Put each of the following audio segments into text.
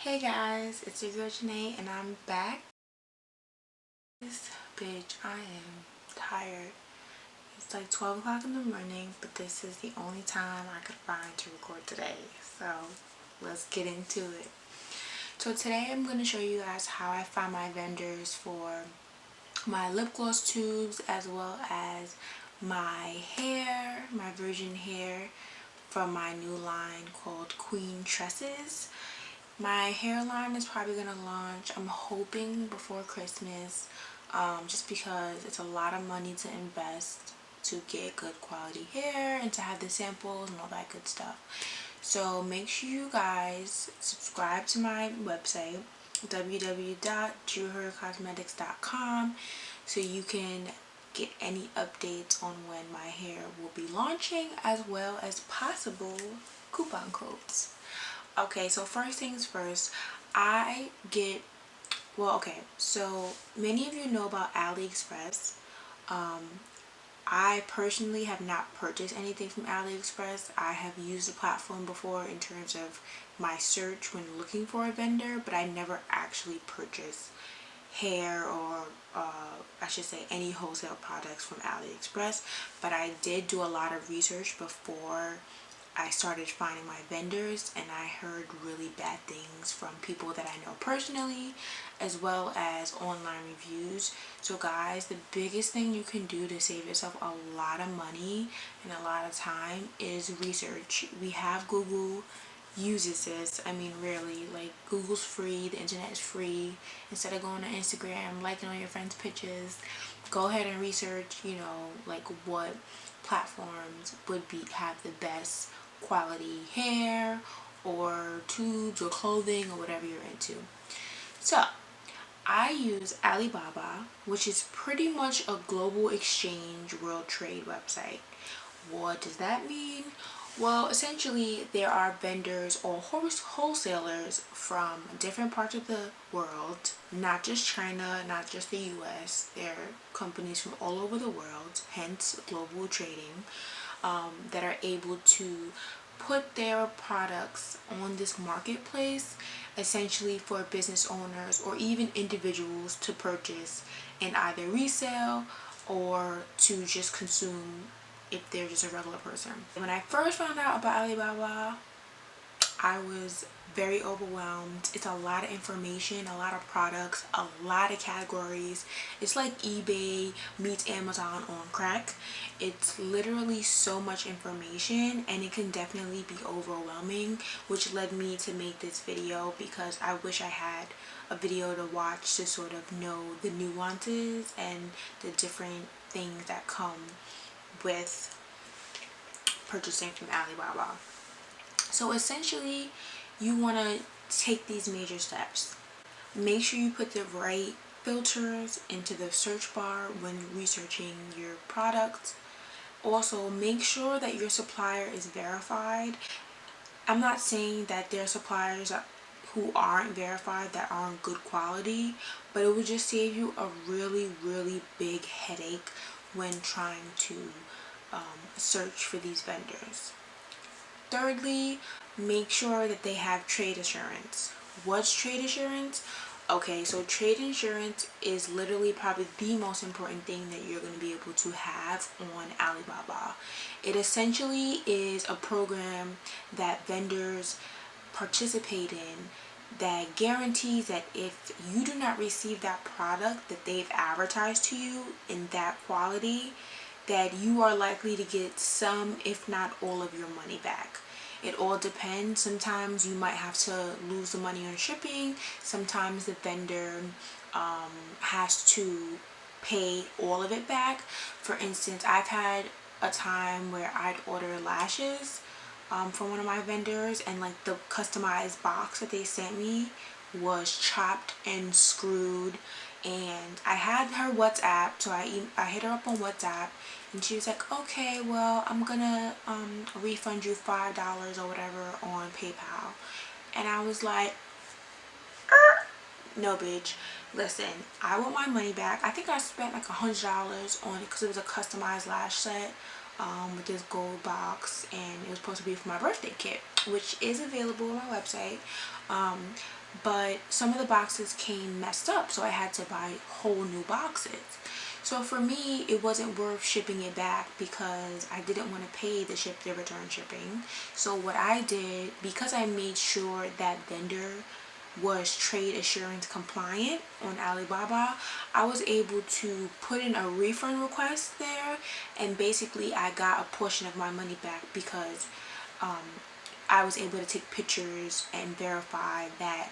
Hey guys, it's your girl Janae and I'm back. Bitch, I am tired. It's like 12 o'clock in the morning, but this is the only time I could find to record today. So let's get into it. So today I'm going to show you guys how I find my vendors for my lip gloss tubes as well as my hair, my virgin hair from my new line called Queen Tresses. My hairline is probably going to launch, I'm hoping, before Christmas, just because it's a lot of money to invest to get good quality hair and to have the samples and all that good stuff. So make sure you guys subscribe to my website, www.JJuheardCosmetics.com, so you can get any updates on when my hair will be launching as well as possible coupon codes. Okay, so first things first, so many of you know about AliExpress. I personally have not purchased anything from AliExpress. I have used the platform before in terms of my search when looking for a vendor, but I never actually purchased hair or I should say any wholesale products from AliExpress. But I did do a lot of research before I started finding my vendors, and I heard really bad things from people that I know personally as well as online reviews. So guys, the biggest thing you can do to save yourself a lot of money and a lot of time is research. We have Google, uses this. I mean, really, like, Google's free, the internet is free. Instead of going to Instagram, liking on your friends' pictures, go ahead and research, like what platforms would have the best quality hair or tubes or clothing or whatever you're into. So I use AliBaba, which is pretty much a global exchange world trade website. What does that mean? Well, essentially there are vendors or wholesalers from different parts of the world, not just China, not just the US. There are companies from all over the world, hence global trading, that are able to put their products on this marketplace, essentially for business owners or even individuals to purchase and either resell or to just consume if they're just a regular person. When I first found out about AliBaba, I was very overwhelmed. It's a lot of information, a lot of products, a lot of categories. It's like eBay meets Amazon on crack. It's literally so much information and it can definitely be overwhelming, which led me to make this video because I wish I had a video to watch to sort of know the nuances and the different things that come with purchasing from AliBaba. So essentially, you want to take these major steps. Make sure you put the right filters into the search bar when researching your product. Also, make sure that your supplier is verified. I'm not saying that there are suppliers who aren't verified that aren't good quality, but it would just save you a really, really big headache when trying to search for these vendors. Thirdly, make sure that they have trade assurance. What's trade assurance? Okay, so trade insurance is literally probably the most important thing that you're going to be able to have on AliBaba. It essentially is a program that vendors participate in that guarantees that if you do not receive that product that they've advertised to you in that quality, that you are likely to get some, if not all, of your money back. It all depends. Sometimes you might have to lose the money on shipping. Sometimes the vendor has to pay all of it back. For instance, I've had a time where I'd order lashes from one of my vendors, and like the customized box that they sent me was chopped and screwed, and I had her WhatsApp, so I hit her up on WhatsApp, and she was like, okay, well, I'm gonna refund you $5 or whatever on PayPal. And I was like, no, bitch, listen, I want my money back. I think I spent like $100 on it because it was a customized lash set. with this gold box, and it was supposed to be for my birthday kit, which is available on my website. But some of the boxes came messed up, so I had to buy whole new boxes. So for me, it wasn't worth shipping it back because I didn't want to pay the return shipping. So what I did, because I made sure that vendor was trade assurance compliant on AliBaba, I was able to put in a refund request there, and basically I got a portion of my money back because I was able to take pictures and verify that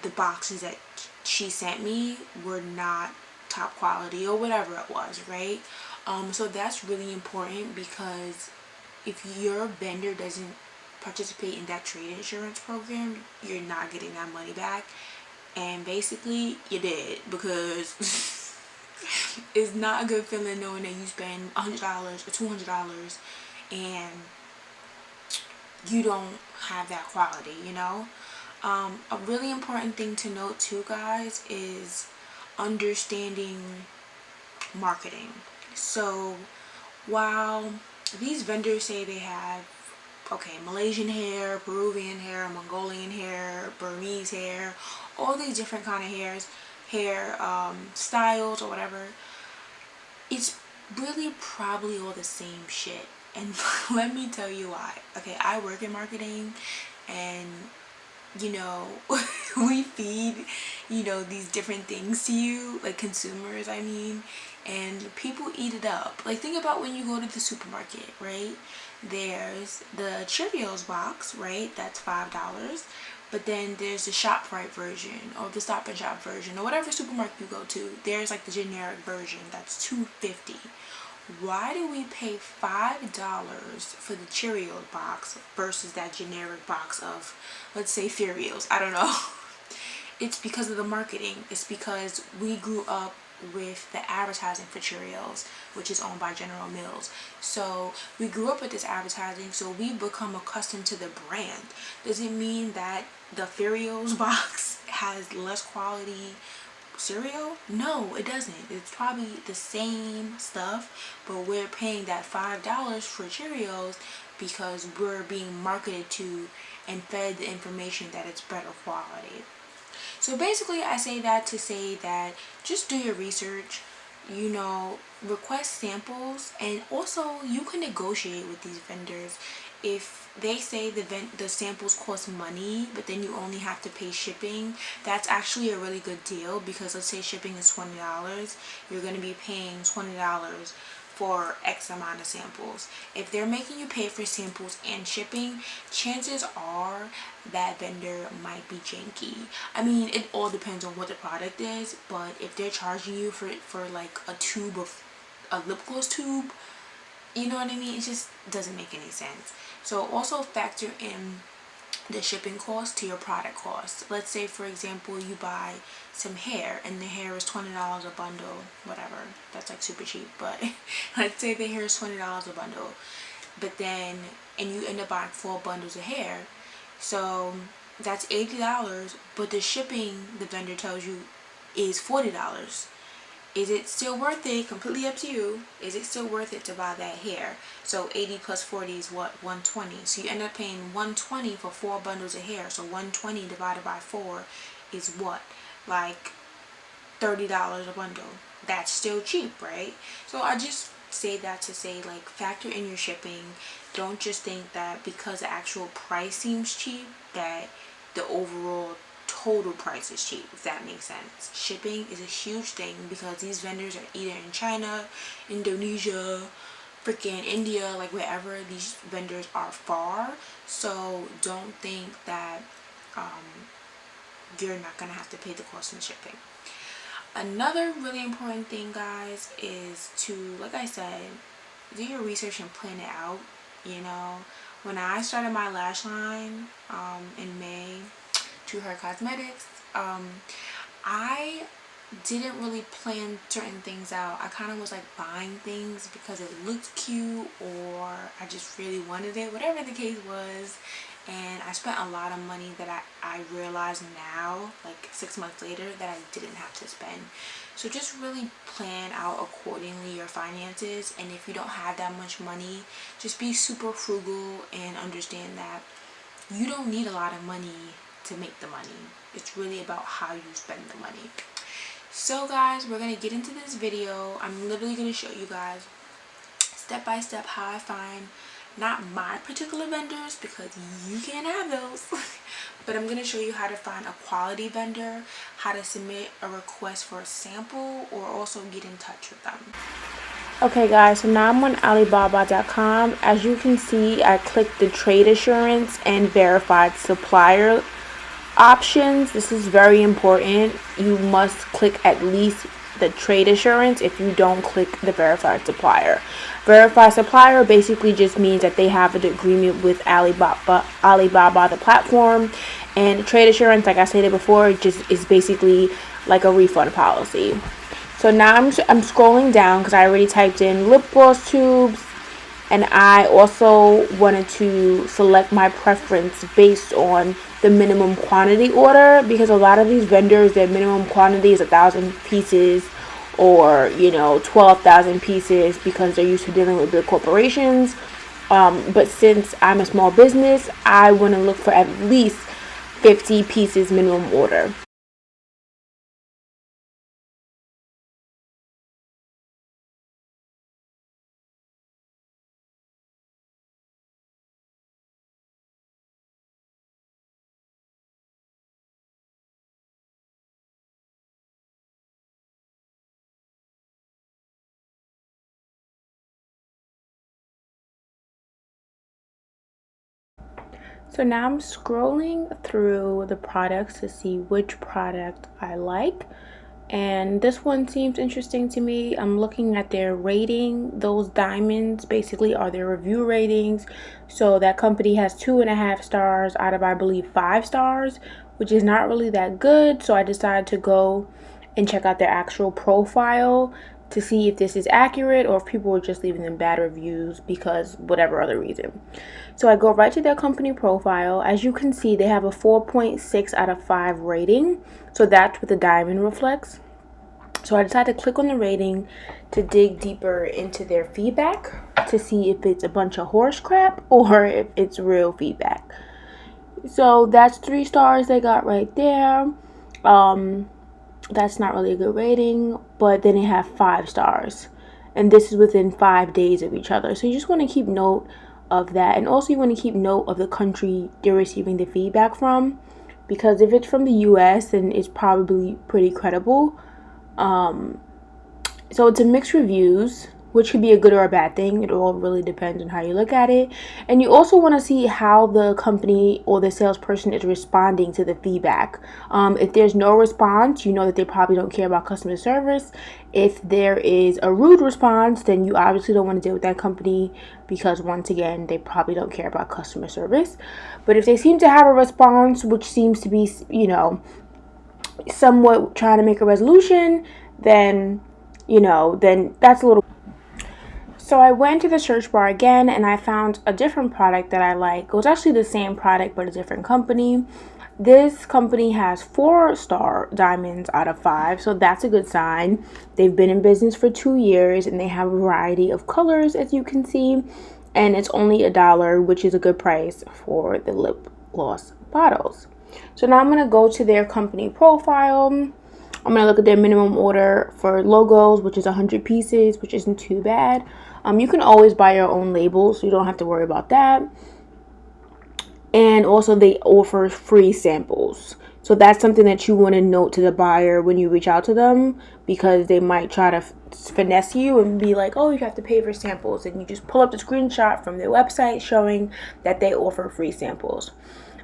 the boxes that she sent me were not top quality or whatever it was, right? So that's really important, because if your vendor doesn't participate in that trade insurance program, you're not getting that money back, and basically you did, because it's not a good feeling knowing that you spend $100 or $200 and you don't have that quality, you know. A really important thing to note too, guys, is understanding marketing. So while these vendors say they have, okay, Malaysian hair, Peruvian hair, Mongolian hair, Burmese hair, all these different kind of hair styles or whatever, it's really probably all the same shit. And let me tell you why. Okay, I work in marketing, and you know, we feed, you know, these different things to you, like consumers, I mean, and people eat it up. Like, think about when you go to the supermarket, right? There's the Cheerios box, right? That's $5. But then there's the ShopRite version or the Stop and Shop version or whatever supermarket you go to. There's like the generic version that's $2.50. Why do we pay $5 for the Cheerios box versus that generic box of, let's say, Cheerios? I don't know. It's because of the marketing. It's because we grew up with the advertising for Cheerios, which is owned by General Mills. So we grew up with this advertising, so we become accustomed to the brand. Does it mean that the Cheerios box has less quality cereal? No, it doesn't. It's probably the same stuff, but we're paying that $5 for Cheerios because we're being marketed to and fed the information that it's better quality. So basically, I say that to say that just do your research, you know, request samples, and also you can negotiate with these vendors. If they say the samples cost money, but then you only have to pay shipping, that's actually a really good deal, because let's say shipping is $20, you're going to be paying $20 for X amount of samples. If they're making you pay for samples and shipping, chances are that vendor might be janky. I mean, it all depends on what the product is, but if they're charging you for like a tube of a lip gloss tube, you know what I mean? It just doesn't make any sense. So also factor in the shipping cost to your product cost. Let's say, for example, you buy some hair and the hair is $20 a bundle, whatever. That's like super cheap, but let's say the hair is $20 a bundle, but then, and you end up buying 4 bundles of hair, so that's $80, but the shipping, the vendor tells you, is $40. Is it still worth it? Completely up to you. Is it still worth it to buy that hair? So 80 plus 40 is what? 120. So you end up paying 120 for 4 bundles of hair. So 120 divided by 4 is what? Like $30 a bundle. That's still cheap, right? So I just say that to say, like, factor in your shipping. Don't just think that because the actual price seems cheap that the overall total price is cheap, if that makes sense. Shipping is a huge thing because these vendors are either in China, Indonesia, freaking India, like wherever these vendors are far. So don't think that you're not gonna have to pay the cost in shipping. Another really important thing, guys, is to, like I said, do your research and plan it out. You know, when I started my lash line in May, JJuheard Cosmetics, I didn't really plan certain things out. I kind of was like buying things because it looked cute or I just really wanted it, whatever the case was. and I spent a lot of money that I realize now, like 6 months later, that I didn't have to spend. So just really plan out accordingly your finances, and if you don't have that much money, just be super frugal and understand that you don't need a lot of money to make the money. It's really about how you spend the money. So guys, we're going to get into this video. I'm literally going to show you guys step by step how I find not my particular vendors, because you can't have those, but I'm going to show you how to find a quality vendor, how to submit a request for a sample, or also get in touch with them. Okay guys, so now I'm on AliBaba.com. As you can see, I clicked the trade assurance and verified supplier options. This is very important. You must click at least the trade assurance if you don't click the verified supplier. Verified supplier basically just means that they have an agreement with AliBaba the platform, and trade assurance, like I stated before, just is basically like a refund policy. So now I'm scrolling down because I already typed in lip gloss tubes, and I also wanted to select my preference based on the minimum quantity order, because a lot of these vendors, their minimum quantity is 1,000 pieces or 12,000 pieces, because they're used to dealing with big corporations. But since I'm a small business, I want to look for at least 50 pieces minimum order. So now I'm scrolling through the products to see which product I like. And this one seems interesting to me. I'm looking at their rating. Those diamonds basically are their review ratings. So that company has 2.5 stars out of, I believe, 5 stars, which is not really that good. So I decided to go and check out their actual profile to see if this is accurate or if people were just leaving them bad reviews because whatever other reason. So I go right to their company profile. As you can see, they have a 4.6 out of 5 rating. So that's what the diamond reflects. So I decided to click on the rating to dig deeper into their feedback to see if it's a bunch of horse crap or if it's real feedback. So that's 3 stars they got right there. That's not really a good rating, but then they have 5 stars, and this is within 5 days of each other. So you just want to keep note of that, and also you want to keep note of the country you're receiving the feedback from, because if it's from the US, then it's probably pretty credible. So it's a mixed reviews, which could be a good or a bad thing. It all really depends on how you look at it. And you also want to see how the company or the salesperson is responding to the feedback. If there's no response, you know that they probably don't care about customer service. If there is a rude response, then you obviously don't want to deal with that company, because once again, they probably don't care about customer service. But if they seem to have a response, which seems to be, somewhat trying to make a resolution, then that's a little. So I went to the search bar again, and I found a different product that I like. It was actually the same product but a different company. This company has 4-star diamonds out of 5, so that's a good sign. They've been in business for 2 years, and they have a variety of colors, as you can see, and it's only $1, which is a good price for the lip gloss bottles. So now I'm going to go to their company profile. I'm going to look at their minimum order for logos, which is 100 pieces, which isn't too bad. You can always buy your own labels, so you don't have to worry about that. And also they offer free samples. So that's something that you want to note to the buyer when you reach out to them, because they might try to finesse you and be like, oh, you have to pay for samples. And you just pull up the screenshot from their website showing that they offer free samples.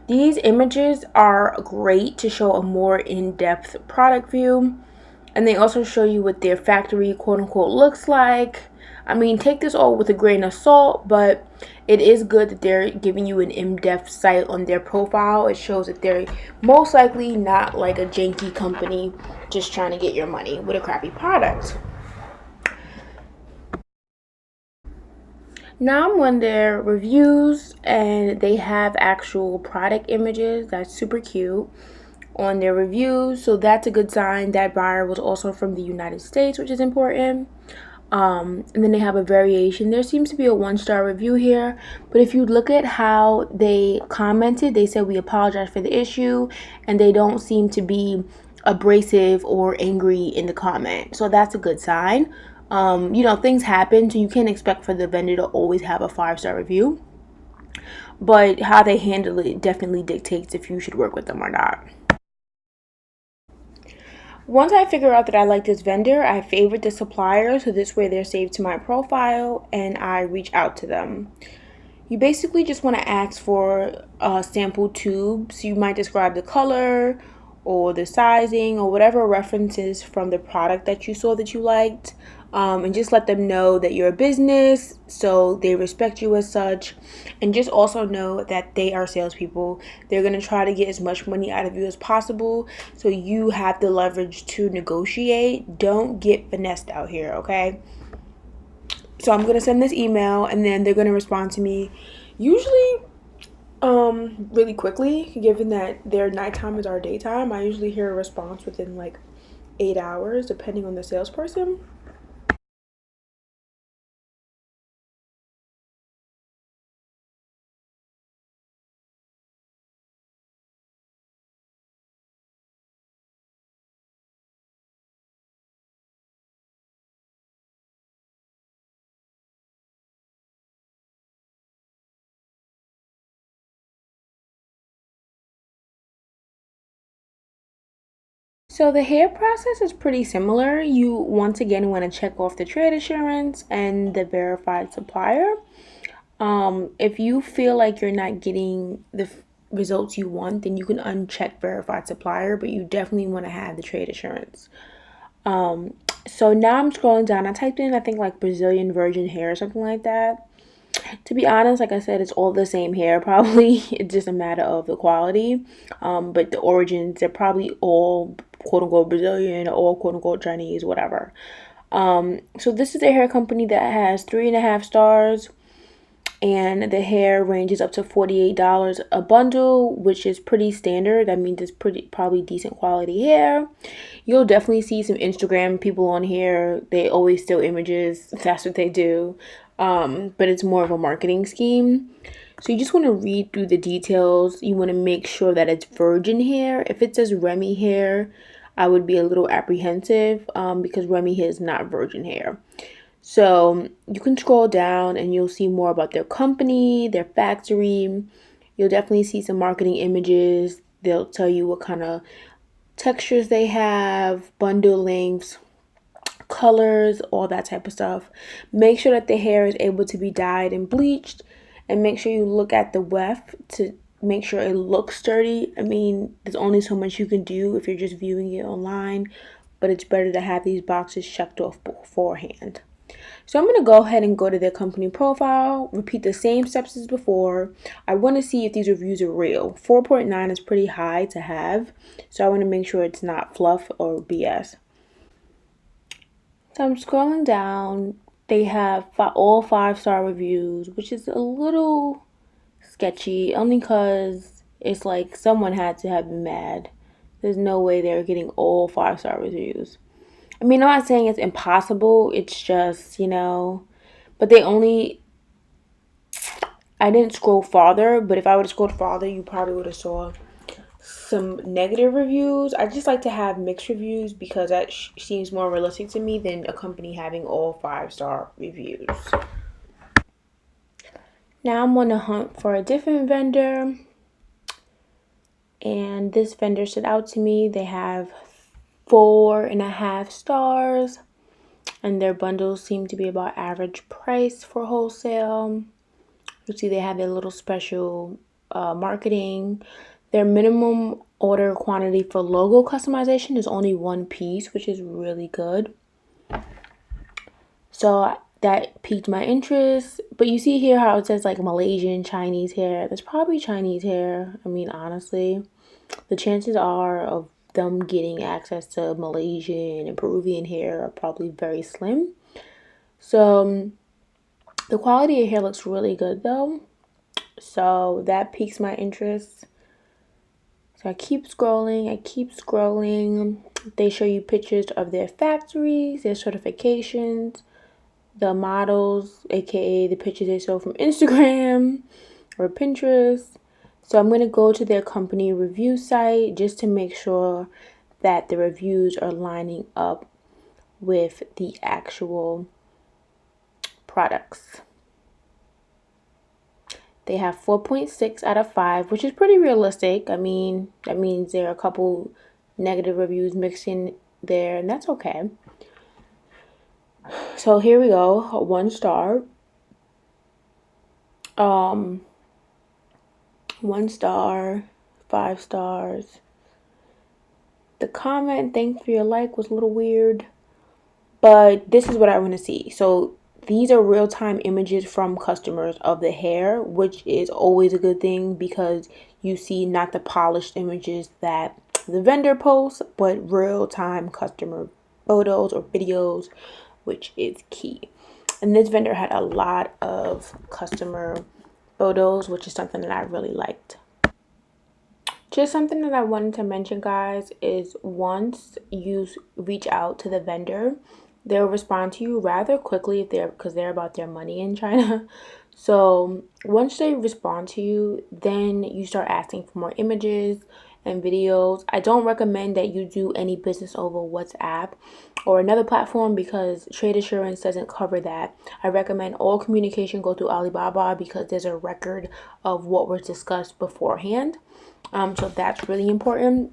These images are great to show a more in-depth product view. And they also show you what their factory, quote unquote, looks like. I mean, take this all with a grain of salt, but it is good that they're giving you an in-depth site on their profile. It shows that they're most likely not like a janky company just trying to get your money with a crappy product. Now I'm on their reviews, and they have actual product images. That's super cute on their reviews. So that's a good sign. That buyer was also from the United States, which is important. And then they have a variation. There seems to be a 1-star review here, but if you look at how they commented, they said we apologize for the issue, and they don't seem to be abrasive or angry in the comment. So that's a good sign. Things happen, so you can't expect for the vendor to always have a 5-star review, but how they handle it definitely dictates if you should work with them or not. Once I figure out that I like this vendor, I favorite the supplier, so this way they're saved to my profile, and I reach out to them. You basically just want to ask for sample tubes. You might describe the color or the sizing or whatever references from the product that you saw that you liked, and just let them know that you're a business, so they respect you as such. And just also know that they are salespeople. They're going to try to get as much money out of you as possible, so you have the leverage to negotiate. Don't get finessed out here, okay? So I'm going to send this email, and then they're going to respond to me usually really quickly, given that their nighttime is our daytime. I usually hear a response within like 8 hours, depending on the salesperson. So the hair process is pretty similar. You once again want to check off the trade assurance and the verified supplier. If you feel like you're not getting the results you want, then you can uncheck verified supplier, but you definitely want to have the trade assurance. So now I'm scrolling down. I typed in, I think, like Brazilian virgin hair or something like that. To be honest, like I said, it's all the same hair, probably. It's just a matter of the quality. But the origins, they're probably all quote unquote Brazilian or quote unquote Chinese, whatever. So this is a hair company that has 3.5 stars, and the hair ranges up to $48 a bundle, which is pretty standard. That means it's probably decent quality hair. You'll definitely see some Instagram people on here. They always steal images. That's what they do. But it's more of a marketing scheme. So you just want to read through the details. You want to make sure that it's virgin hair. If it says Remy hair, I would be a little apprehensive, because Remy hair is not virgin hair. So you can scroll down and you'll see more about their company, their factory. You'll definitely see some marketing images. They'll tell you what kind of textures they have, bundle lengths, colors, all that type of stuff. Make sure that the hair is able to be dyed and bleached, and make sure you look at the weft to make sure it looks sturdy. I mean, there's only so much you can do if you're just viewing it online, but it's better to have these boxes checked off beforehand. So I'm going to go ahead and go to their company profile, repeat the same steps as before. I want to see if these reviews are real. 4.9 is pretty high to have, so I want to make sure it's not fluff or BS. So I'm scrolling down. They have all 5-star reviews, which is a little sketchy, only because it's like someone had to have been mad. There's no way they're getting all 5-star reviews. I mean, I'm not saying it's impossible. It's just, but I didn't scroll farther, but if I would have scrolled farther, you probably would have saw some negative reviews. I just like to have mixed reviews because that seems more realistic to me than a company having all 5-star reviews. Now I'm on the hunt for a different vendor, and this vendor stood out to me. They have 4.5 stars, and their bundles seem to be about average price for wholesale. You see they have their little special marketing. Their minimum order quantity for logo customization is only 1 piece, which is really good. So that piqued my interest. But you see here how it says like Malaysian Chinese hair. That's probably Chinese hair. I mean, honestly, the chances are of them getting access to Malaysian and Peruvian hair are probably very slim. So The quality of hair looks really good though, so that piques my interest. So I keep scrolling. They show you pictures of their factories, their certifications, the models, aka the pictures they show from Instagram or Pinterest. So I'm going to go to their company review site just to make sure that the reviews are lining up with the actual products. They have 4.6 out of 5, which is pretty realistic. I mean, that means there are a couple negative reviews mixed in there, and that's okay. So here we go, 1 star. 1 star, 5 stars. The comment, thanks for your like, was a little weird, but this is what I want to see. So these are real-time images from customers of the hair, which is always a good thing because you see not the polished images that the vendor posts, but real-time customer photos or videos, which is key. And this vendor had a lot of customer photos, which is something that I really liked. Just something that I wanted to mention, guys, is once you reach out to the vendor, they'll respond to you rather quickly because they're about their money in China. So once they respond to you, then you start asking for more images and videos. I don't recommend that you do any business over WhatsApp or another platform because trade assurance doesn't cover that. I recommend all communication go through AliBaba because there's a record of what was discussed beforehand. So that's really important.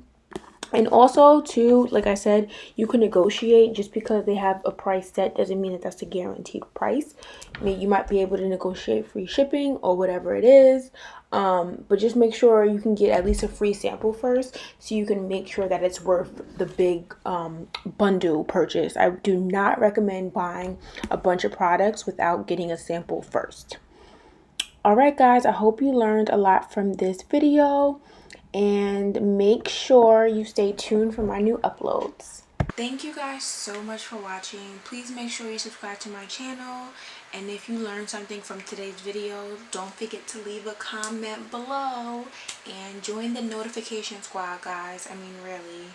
And also too, like I said, you can negotiate. Just because they have a price set doesn't mean that that's a guaranteed price. I mean, you might be able to negotiate free shipping or whatever it is, but just make sure you can get at least a free sample first so you can make sure that it's worth the big bundle purchase. I do not recommend buying a bunch of products without getting a sample first. Alright guys, I hope you learned a lot from this video, and make sure you stay tuned for my new uploads. Thank you guys so much for watching. Please make sure you subscribe to my channel, and if you learned something from today's video, don't forget to leave a comment below and join the notification squad, guys. I mean, really.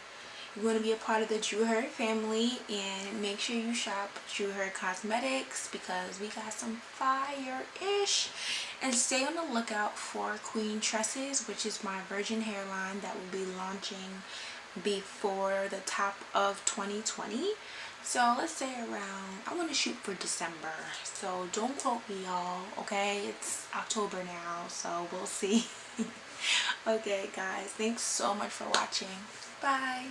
You want to be a part of the JJuheard family, and make sure you shop JJuheard Cosmetics because we got some fire-ish. And stay on the lookout for Queen Tresses, which is my virgin hairline that will be launching before the top of 2020. So let's say around, I want to shoot for December. So don't quote me, y'all, okay? It's October now, so we'll see. Okay, guys, thanks so much for watching. Bye.